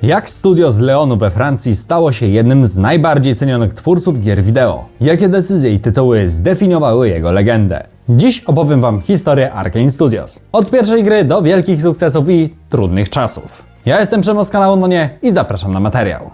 Jak studio z Lyonu we Francji stało się jednym z najbardziej cenionych twórców gier wideo? Jakie decyzje i tytuły zdefiniowały jego legendę? Dziś opowiem Wam historię Arkane Studios. Od pierwszej gry do wielkich sukcesów i trudnych czasów. Ja jestem Przemo z kanału Nonie i zapraszam na materiał.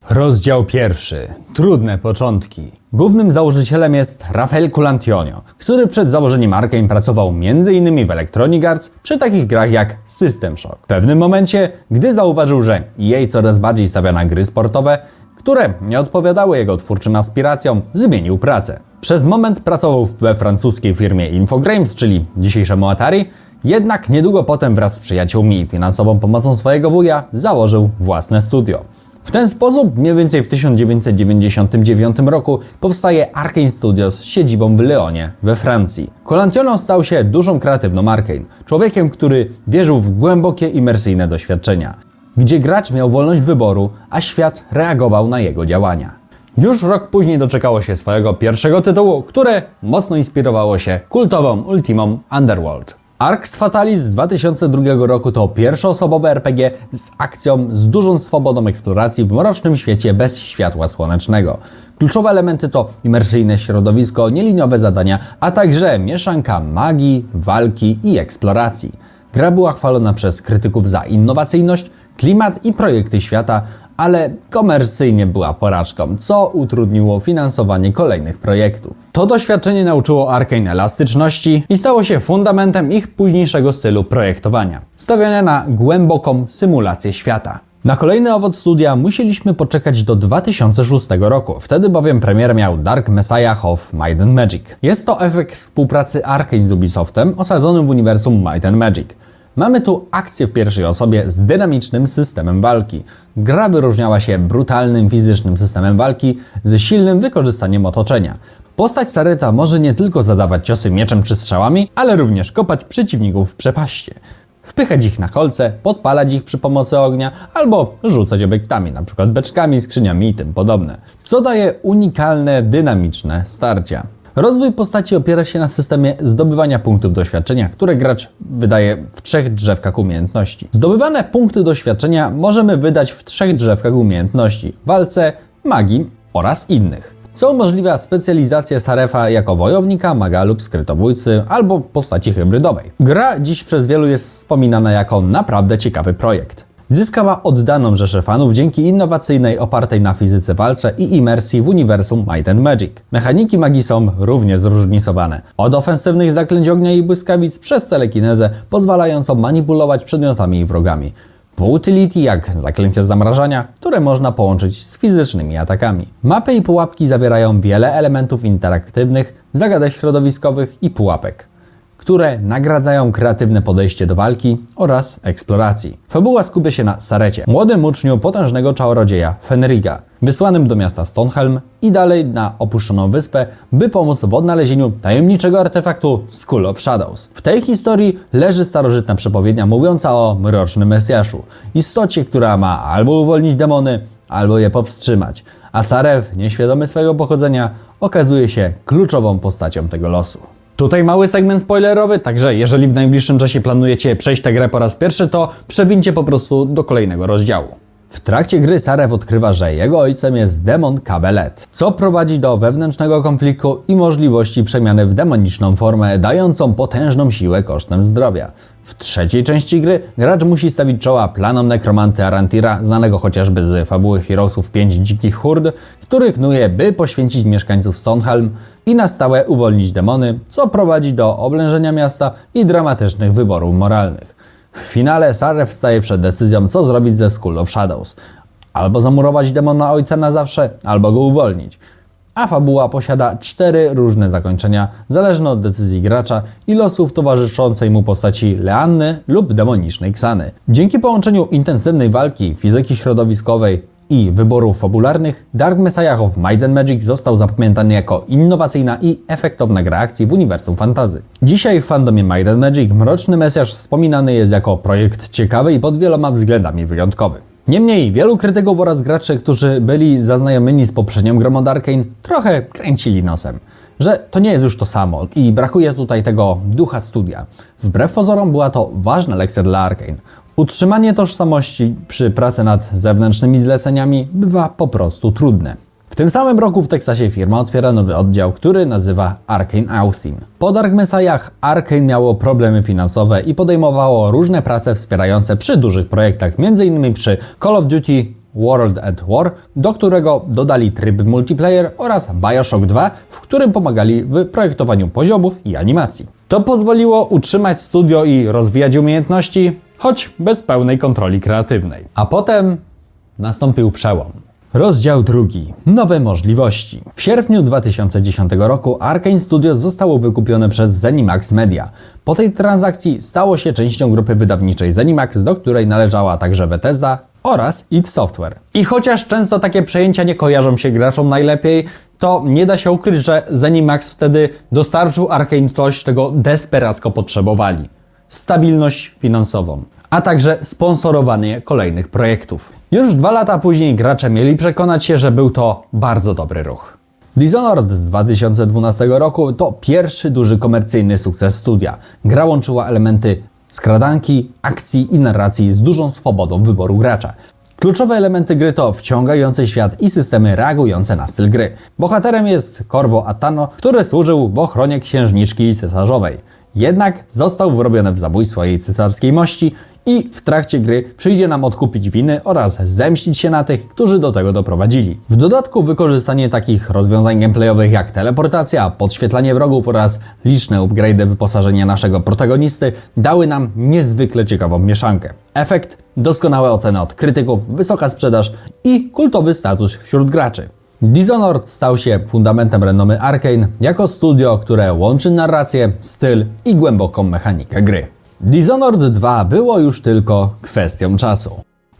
Rozdział pierwszy. Trudne początki. Głównym założycielem jest Rafael Colantonio, który przed założeniem Arkane pracował m.in. w Electronic Arts przy takich grach jak System Shock. W pewnym momencie, gdy zauważył, że EA coraz bardziej stawia na gry sportowe, które nie odpowiadały jego twórczym aspiracjom, zmienił pracę. Przez moment pracował we francuskiej firmie Infogrames, czyli dzisiejszemu Atari, jednak niedługo potem wraz z przyjaciółmi i finansową pomocą swojego wuja założył własne studio. W ten sposób mniej więcej w 1999 roku powstaje Arkane Studios z siedzibą w Lyonie we Francji. Colantonio stał się duszą kreatywną Arkane, człowiekiem, który wierzył w głębokie, imersyjne doświadczenia, gdzie gracz miał wolność wyboru, a świat reagował na jego działania. Już rok później doczekało się swojego pierwszego tytułu, które mocno inspirowało się kultową Ultimą Underworld. Arx Fatalis z 2002 roku to pierwszoosobowe RPG z akcją z dużą swobodą eksploracji w mrocznym świecie bez światła słonecznego. Kluczowe elementy to imersyjne środowisko, nieliniowe zadania, a także mieszanka magii, walki i eksploracji. Gra była chwalona przez krytyków za innowacyjność, klimat i projekty świata, ale komercyjnie była porażką, co utrudniło finansowanie kolejnych projektów. To doświadczenie nauczyło Arkane elastyczności i stało się fundamentem ich późniejszego stylu projektowania, stawiania na głęboką symulację świata. Na kolejny owoc studia musieliśmy poczekać do 2006 roku, wtedy bowiem premierę miał Dark Messiah of Might and Magic. Jest to efekt współpracy Arkane z Ubisoftem osadzonym w uniwersum Might and Magic. Mamy tu akcję w pierwszej osobie z dynamicznym systemem walki. Gra wyróżniała się brutalnym fizycznym systemem walki ze silnym wykorzystaniem otoczenia. Postać Sareta może nie tylko zadawać ciosy mieczem czy strzałami, ale również kopać przeciwników w przepaście. Wpychać ich na kolce, podpalać ich przy pomocy ognia albo rzucać obiektami, np. beczkami, skrzyniami i tym podobne. Co daje unikalne, dynamiczne starcia. Rozwój postaci opiera się na systemie zdobywania punktów doświadczenia, które gracz wydaje w 3 drzewkach umiejętności. Zdobywane punkty doświadczenia możemy wydać w 3 drzewkach umiejętności: walce, magii oraz innych, co umożliwia specjalizację Sarefa jako wojownika, maga lub skrytobójcy albo postaci hybrydowej. Gra dziś przez wielu jest wspominana jako naprawdę ciekawy projekt. Zyskała oddaną rzeszę fanów dzięki innowacyjnej, opartej na fizyce walce i imersji w uniwersum Might and Magic. Mechaniki magii są równie zróżnicowane. Od ofensywnych zaklęć ognia i błyskawic przez telekinezę pozwalającą manipulować przedmiotami i wrogami. Po utility jak zaklęcia zamrażania, które można połączyć z fizycznymi atakami. Mapy i pułapki zawierają wiele elementów interaktywnych, zagadek środowiskowych i pułapek, które nagradzają kreatywne podejście do walki oraz eksploracji. Fabuła skupia się na Sarecie, młodym uczniu potężnego czarodzieja Fenriga, wysłanym do miasta Stonehelm i dalej na opuszczoną wyspę, by pomóc w odnalezieniu tajemniczego artefaktu School of Shadows. W tej historii leży starożytna przepowiednia mówiąca o mrocznym Mesjaszu, istocie, która ma albo uwolnić demony, albo je powstrzymać, a Saref, nieświadomy swojego pochodzenia, okazuje się kluczową postacią tego losu. Tutaj mały segment spoilerowy, także jeżeli w najbliższym czasie planujecie przejść tę grę po raz pierwszy, to przewincie po prostu do kolejnego rozdziału. W trakcie gry Saref odkrywa, że jego ojcem jest demon Kabelet, co prowadzi do wewnętrznego konfliktu i możliwości przemiany w demoniczną formę, dającą potężną siłę kosztem zdrowia. W trzeciej części gry gracz musi stawić czoła planom nekromanty Arantira, znanego chociażby z fabuły Heroesów 5 dzikich hurd, który knuje, by poświęcić mieszkańców Stonehelm i na stałe uwolnić demony, co prowadzi do oblężenia miasta i dramatycznych wyborów moralnych. W finale Saref staje przed decyzją, co zrobić ze School of Shadows. Albo zamurować demona ojca na zawsze, albo go uwolnić. A fabuła posiada 4 różne zakończenia, zależne od decyzji gracza i losów towarzyszącej mu postaci Leanny lub demonicznej Ksany. Dzięki połączeniu intensywnej walki, fizyki środowiskowej i wyborów fabularnych, Dark Messiah of Might and Magic został zapamiętany jako innowacyjna i efektowna gra akcji w uniwersum fantasy. Dzisiaj w fandomie Might and Magic Mroczny Mesjasz wspominany jest jako projekt ciekawy i pod wieloma względami wyjątkowy. Niemniej wielu krytyków oraz graczy, którzy byli zaznajomieni z poprzednią grą od Arkane, trochę kręcili nosem, że to nie jest już to samo i brakuje tutaj tego ducha studia. Wbrew pozorom była to ważna lekcja dla Arkane. Utrzymanie tożsamości przy pracy nad zewnętrznymi zleceniami bywa po prostu trudne. W tym samym roku w Teksasie firma otwiera nowy oddział, który nazywa Arkane Austin. Po Dark Messiahach Arkane miało problemy finansowe i podejmowało różne prace wspierające przy dużych projektach, m.in. przy Call of Duty World at War, do którego dodali tryb multiplayer, oraz BioShock 2, w którym pomagali w projektowaniu poziomów i animacji. To pozwoliło utrzymać studio i rozwijać umiejętności, choć bez pełnej kontroli kreatywnej. A potem nastąpił przełom. Rozdział 2. Nowe możliwości. W sierpniu 2010 roku Arkane Studios zostało wykupione przez ZeniMax Media. Po tej transakcji stało się częścią grupy wydawniczej ZeniMax, do której należała także Bethesda oraz id Software. I chociaż często takie przejęcia nie kojarzą się graczom najlepiej, to nie da się ukryć, że ZeniMax wtedy dostarczył Arkane coś, czego desperacko potrzebowali. Stabilność finansową, a także sponsorowanie kolejnych projektów. Już 2 lata później gracze mieli przekonać się, że był to bardzo dobry ruch. Dishonored z 2012 roku to pierwszy duży komercyjny sukces studia. Gra łączyła elementy skradanki, akcji i narracji z dużą swobodą wyboru gracza. Kluczowe elementy gry to wciągający świat i systemy reagujące na styl gry. Bohaterem jest Corvo Attano, który służył w ochronie księżniczki cesarzowej. Jednak został wrobiony w zabójstwo jej cesarskiej mości i w trakcie gry przyjdzie nam odkupić winy oraz zemścić się na tych, którzy do tego doprowadzili. W dodatku wykorzystanie takich rozwiązań gameplayowych jak teleportacja, podświetlanie wrogów oraz liczne upgrade'y wyposażenia naszego protagonisty dały nam niezwykle ciekawą mieszankę. Efekt: doskonałe oceny od krytyków, wysoka sprzedaż i kultowy status wśród graczy. Dishonored stał się fundamentem renomy Arkane jako studio, które łączy narrację, styl i głęboką mechanikę gry. Dishonored 2 było już tylko kwestią czasu.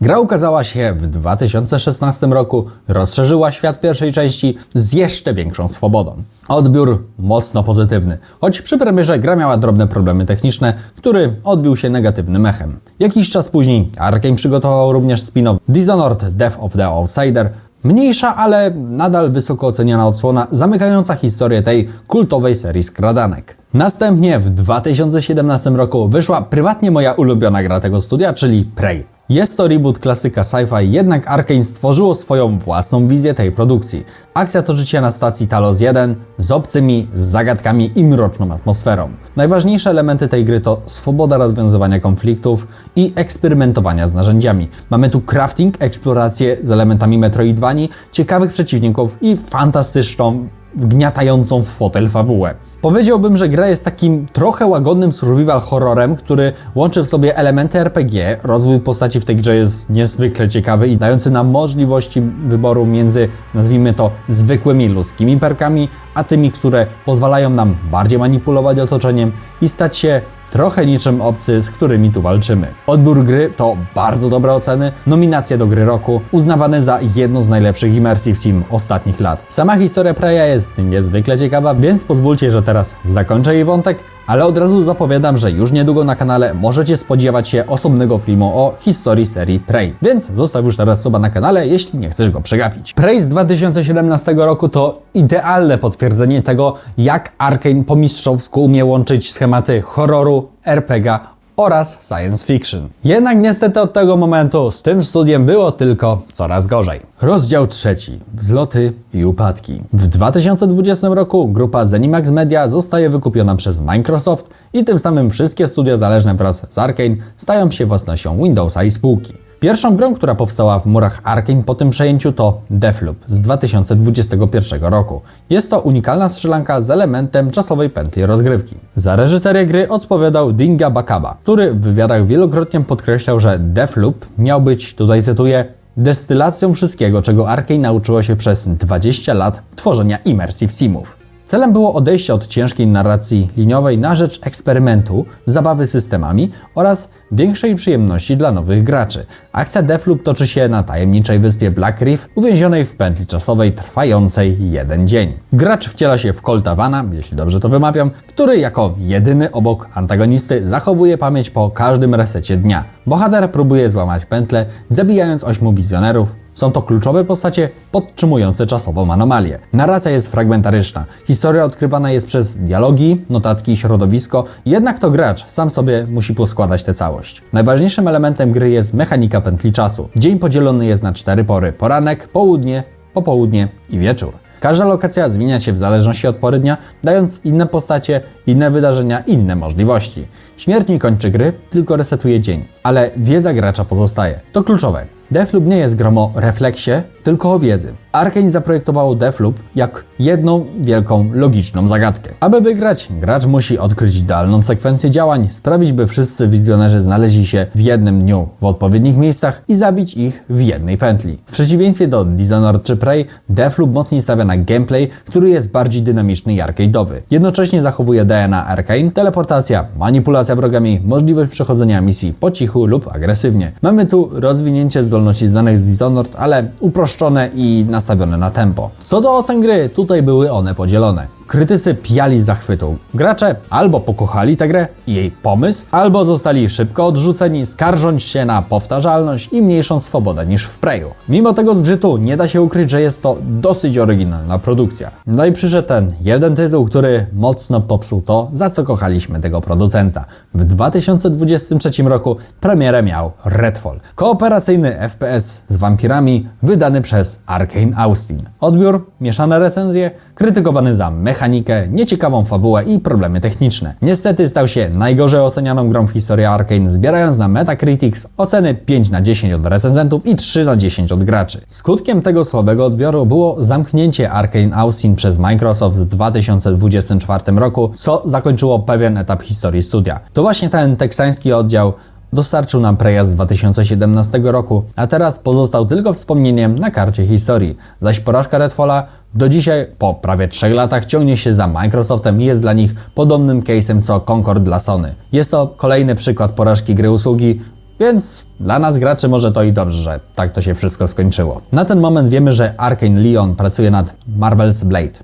Gra ukazała się w 2016 roku, rozszerzyła świat pierwszej części z jeszcze większą swobodą. Odbiór mocno pozytywny, choć przy premierze gra miała drobne problemy techniczne, który odbił się negatywnym echem. Jakiś czas później Arkane przygotował również spin-off Dishonored Death of the Outsider, mniejsza, ale nadal wysoko oceniana odsłona zamykająca historię tej kultowej serii skradanek. Następnie w 2017 roku wyszła prywatnie moja ulubiona gra tego studia, czyli Prey. Jest to reboot klasyka sci-fi, jednak Arkane stworzyło swoją własną wizję tej produkcji. Akcja toczy się na stacji Talos 1 z obcymi, z zagadkami i mroczną atmosferą. Najważniejsze elementy tej gry to swoboda rozwiązywania konfliktów i eksperymentowania z narzędziami. Mamy tu crafting, eksplorację z elementami Metroidvanii, ciekawych przeciwników i fantastyczną, wgniatającą w fotel fabułę. Powiedziałbym, że gra jest takim trochę łagodnym survival horrorem, który łączy w sobie elementy RPG. Rozwój postaci w tej grze jest niezwykle ciekawy i dający nam możliwości wyboru między, nazwijmy to, zwykłymi ludzkimi perkami, a tymi, które pozwalają nam bardziej manipulować otoczeniem i stać się trochę niczym obcy, z którymi tu walczymy. Odbiór gry to bardzo dobre oceny, nominacje do gry roku, uznawane za jedną z najlepszych immersive sim ostatnich lat. Sama historia Preya jest niezwykle ciekawa, więc pozwólcie, że teraz zakończę jej wątek, ale od razu zapowiadam, że już niedługo na kanale możecie spodziewać się osobnego filmu o historii serii Prey, więc zostaw już teraz suba na kanale, jeśli nie chcesz go przegapić. Prey z 2017 roku to idealne potwierdzenie tego, jak Arkane po mistrzowsku umie łączyć schematy horroru, RPG oraz science fiction. Jednak niestety od tego momentu z tym studiem było tylko coraz gorzej. Rozdział 3. Wzloty i upadki. W 2020 roku grupa ZeniMax Media zostaje wykupiona przez Microsoft i tym samym wszystkie studia zależne wraz z Arkane stają się własnością Windowsa i spółki. Pierwszą grą, która powstała w murach Arkane po tym przejęciu, to Deathloop z 2021 roku. Jest to unikalna strzelanka z elementem czasowej pętli rozgrywki. Za reżyserię gry odpowiadał Dinga Bakaba, który w wywiadach wielokrotnie podkreślał, że Deathloop miał być, tutaj cytuję, destylacją wszystkiego, czego Arkane nauczyło się przez 20 lat tworzenia immersive simów. Celem było odejście od ciężkiej narracji liniowej na rzecz eksperymentu, zabawy systemami oraz większej przyjemności dla nowych graczy. Akcja Deathloop toczy się na tajemniczej wyspie Black Reef, uwięzionej w pętli czasowej trwającej 1 dzień. Gracz wciela się w Colta Vana, jeśli dobrze to wymawiam, który jako jedyny obok antagonisty zachowuje pamięć po każdym resecie dnia. Bohater próbuje złamać pętlę, zabijając 8 wizjonerów. Są to kluczowe postacie podtrzymujące czasową anomalię. Narracja jest fragmentaryczna. Historia odkrywana jest przez dialogi, notatki i środowisko, jednak to gracz sam sobie musi poskładać tę całość. całość. Najważniejszym elementem gry jest mechanika pętli czasu. Dzień podzielony jest na 4 pory: poranek, południe, popołudnie i wieczór. Każda lokacja zmienia się w zależności od pory dnia, dając inne postacie, inne wydarzenia, inne możliwości. Śmierć nie kończy gry, tylko resetuje dzień, ale wiedza gracza pozostaje. To kluczowe. Deathloop nie jest grą o refleksie, tylko o wiedzy. Arkane zaprojektowało Deathloop jak jedną wielką, logiczną zagadkę. Aby wygrać, gracz musi odkryć idealną sekwencję działań, sprawić, by wszyscy wizjonerzy znaleźli się w jednym dniu w odpowiednich miejscach i zabić ich w jednej pętli. W przeciwieństwie do Dishonored czy Prey, Deathloop mocniej stawia na gameplay, który jest bardziej dynamiczny i arcade'owy. Jednocześnie zachowuje DNA Arkane, teleportacja, manipulacja wrogami, możliwość przechodzenia misji po cichu lub agresywnie. Mamy tu rozwinięcie zdolności znanych z Dishonored, ale uproszczone i nastawione na tempo. Co do ocen gry, tutaj były one podzielone. Krytycy pijali z zachwytu. Gracze albo pokochali tę grę i jej pomysł, albo zostali szybko odrzuceni, skarżąc się na powtarzalność i mniejszą swobodę niż w Preyu. Mimo tego zgrzytu nie da się ukryć, że jest to dosyć oryginalna produkcja. No i przyszedł ten jeden tytuł, który mocno popsuł to, za co kochaliśmy tego producenta. W 2023 roku premierę miał Redfall. Kooperacyjny FPS z wampirami wydany przez Arkane Austin. Odbiór, mieszane recenzje, krytykowany za mechanikę, nieciekawą fabułę i problemy techniczne. Niestety stał się najgorzej ocenianą grą w historii Arkane, zbierając na Metacritics oceny 5 na 10 od recenzentów i 3 na 10 od graczy. Skutkiem tego słabego odbioru było zamknięcie Arkane Austin przez Microsoft w 2024 roku, co zakończyło pewien etap historii studia. To właśnie ten teksański oddział dostarczył nam Preya z 2017 roku, a teraz pozostał tylko wspomnieniem na karcie historii. Zaś porażka Redfalla do dzisiaj, po prawie 3 latach, ciągnie się za Microsoftem i jest dla nich podobnym case'em co Concord dla Sony. Jest to kolejny przykład porażki gry usługi, więc dla nas graczy może to i dobrze, że tak to się wszystko skończyło. Na ten moment wiemy, że Arkane Lyon pracuje nad Marvel's Blade.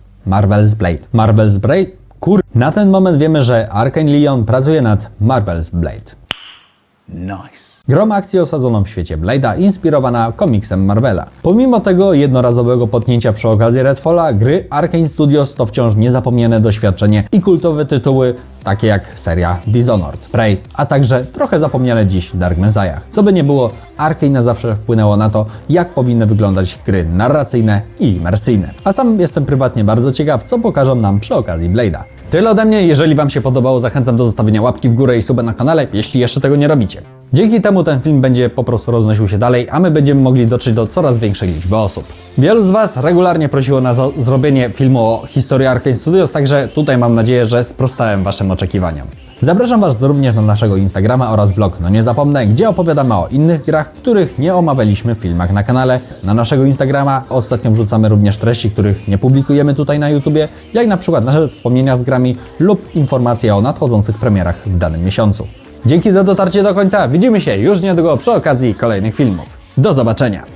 Na ten moment wiemy, że Arkane Lyon pracuje nad Marvel's Blade. Nice. Grą akcji osadzoną w świecie Blade'a, inspirowana komiksem Marvela. Pomimo tego jednorazowego potknięcia przy okazji Redfalla, gry Arkane Studios to wciąż niezapomniane doświadczenie i kultowe tytuły, takie jak seria Dishonored, Prey, a także trochę zapomniane dziś Dark Messiah. Co by nie było, Arkane na zawsze wpłynęło na to, jak powinny wyglądać gry narracyjne i imersyjne. A sam jestem prywatnie bardzo ciekaw, co pokażą nam przy okazji Blade'a. Tyle ode mnie, jeżeli Wam się podobało, zachęcam do zostawienia łapki w górę i suba na kanale, jeśli jeszcze tego nie robicie. Dzięki temu ten film będzie po prostu roznosił się dalej, a my będziemy mogli dotrzeć do coraz większej liczby osób. Wielu z Was regularnie prosiło nas o zrobienie filmu o historii Arkane Studios, także tutaj mam nadzieję, że sprostałem Waszym oczekiwaniom. Zapraszam Was również na naszego Instagrama oraz blog No Nie Zapomnę, gdzie opowiadamy o innych grach, których nie omawialiśmy w filmach na kanale. Na naszego Instagrama ostatnio wrzucamy również treści, których nie publikujemy tutaj na YouTubie, jak na przykład nasze wspomnienia z grami lub informacje o nadchodzących premierach w danym miesiącu. Dzięki za dotarcie do końca, widzimy się już niedługo przy okazji kolejnych filmów. Do zobaczenia!